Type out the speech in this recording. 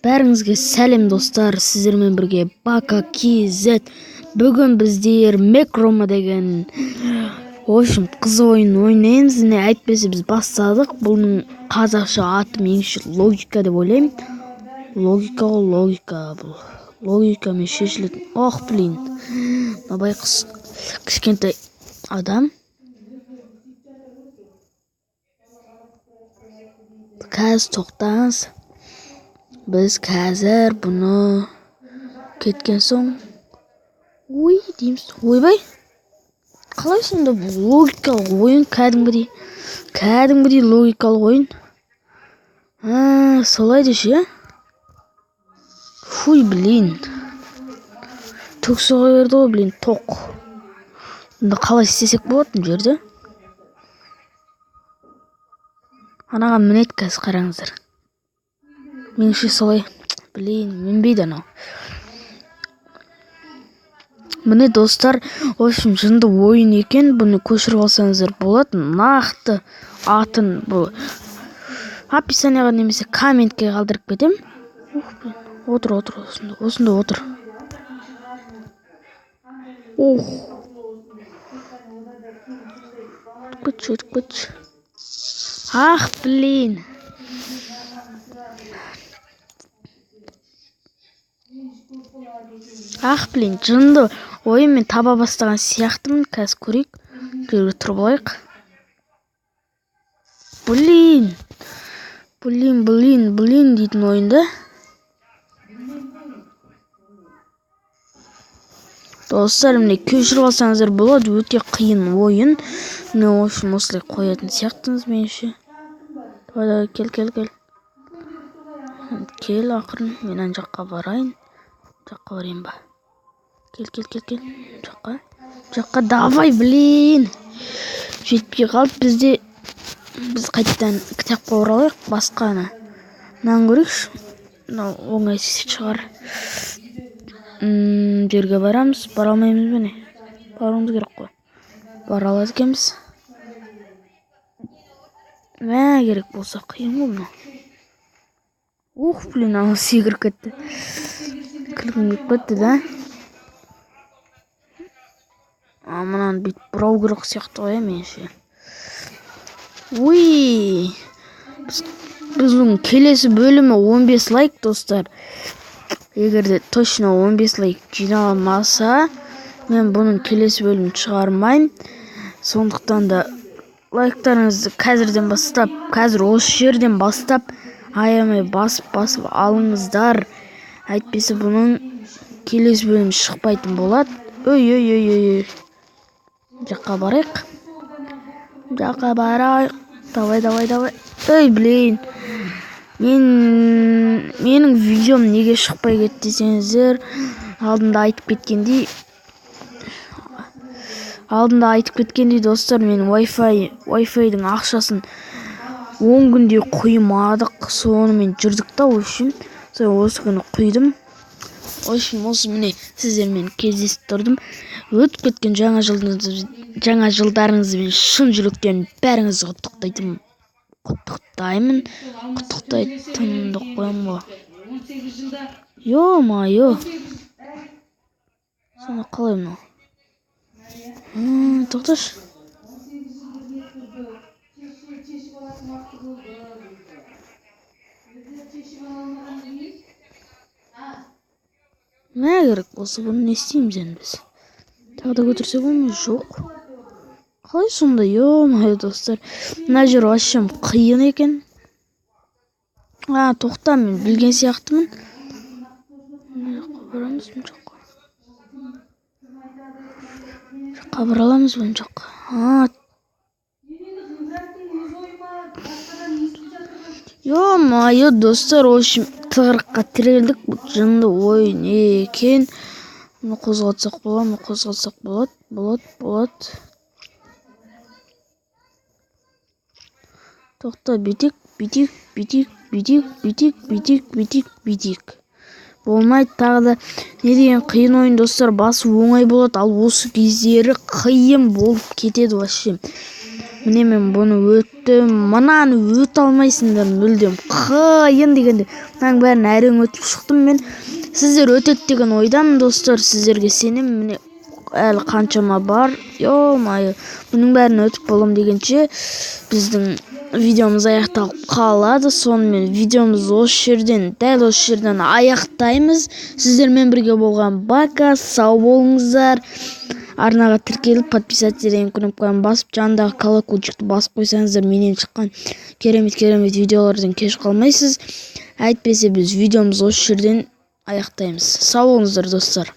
Бәріңізге сәлем достар, сіздермен бірге Бака KZ. Бүгін біздер Мекрома деген қыз ойын ойнаймыз. Не әйтпесе біз бастадық. Бұның қазақша аты меніңше логика деп ойлаймын. Логика бұл. Логикамен шешілетін. Ох, блин. Набай кішкентай адам. Қазір тоқтаңыз. Біз қазір бұны кеткен соң дейміз. Ойбай. Қалай сонда бұл логикалық ойын кәдімгідей логикалық ойын. Солай деші. Блин. Түк соға берді ғой, блин, тоқ. Бұнда қалай істесек болатын жерде? Анаға мінет қазір қараңыздар. Меніңше солай, блин, мінбейді анау. Міне достар, в общем, жынды ойын екен, бұны көшіріп алсаңыздар болады. Нақты атын бұл описанияға немесе комментке қалдырып кетем. Отыр, осында отыр. Күтші. Блин. Блин, жынды ойын мен таба бастаған сияқтымын. Қазір көрейік. Жерге тұрып алайық. Блин дейтін ойында. Достар, міне көшіріп алсаңыздар болады. Өте қиын ойын. Міне осылай қоятын сияқтымыз меніңше. Кел. Кел, ақырын. Мен ан жаққа барайын. Жаққа барайын ба? Кел. Жаққа давай, блин. Жетпей қалды. Біз қайтадан кітапқа оралайық. Басқаны. Нан көрейікші. Оңай шығар. Жерге барамыз. Бара алмаймыз бе не? Баруымыз керек қой. Бара алады екенбіз. Керек болса қиын ғой мұны. Блин, ана секіріп кетті. Күлгім келіп кетті, да? Мұнан бүйтіп бұрау керек сияқты ғой, меніңше. Біздің келесі бөлімі 15 лайк, достар. Егерде точно 15 лайк жиналамаса, мен бұның келесі бөлімін шығармайым. Сондықтан да лайктарыңызды қазір осы жерден бастап, аямай басып алыңыздар. Әйтпесе бұның келесі бөлімі шықпайтын болады. Жаққа барайық. Давай. Блин. Менің видеом неге шықпай кетті десеңіздер, алдында айтып кеткендей достар, мен Wi-Fi-дің ақшасын 10 күнде құймадық, сонымен жүрдік та, үшін осы күні құйдым. Осы міне сіздермен кездесіп тұрдым. Өтіп кеткен жаңа жылдарыңызбен шын жүректен бәріңізді құттықтайтынды қоям ғой. Ё-майо. Соны қалай мынау? Тоқташ. Керек болса бұны не істейміз енді біз? Тағы да көтерсек олмай жоқ. Қалай сонда, ё-майо достар. Мына жер ашым қиын екен. Тоқта, мен білген сияқтымын. Жаққа бара аламыз бұны жаққа. Ё-майо достар, ошым тығырыққа тірелдік. Бұл жынды ойын екен. Мұны қозғатсақ болады. Тоқта, бетек. Болмайды тағы да. Не деген қиын ойын достар, басы оңай болады, ал осы кездері қиын болып кетеді вообще. міне мен бұны өттім, мынаны өте алмайсыңдар мүлдем, қиын дегенде мынаның бәрін әрең өтіп шықтым мен. Сіздер өтеді деген ойдамын достар, сіздерге сенем. Міне әлі қаншама бар, ё-майо, бұның бәрін өтіп болам дегенше біздің видеомыз аяқталып қалады. Сонымен видеомыз дәл осы жерден аяқтаймыз. Сіздермен бірге болған бака, сау болыңыздар. Арнаға тіркеліп, подписаться деген кнопканы басып, жанындағы колокольчикті басып қойсаңыздар, менен шыққан керемет видеолардан кеш қалмайсыз. Әйтпесе біз видеомыз осы жерден аяқтаймыз. Сау болыңыздар достар.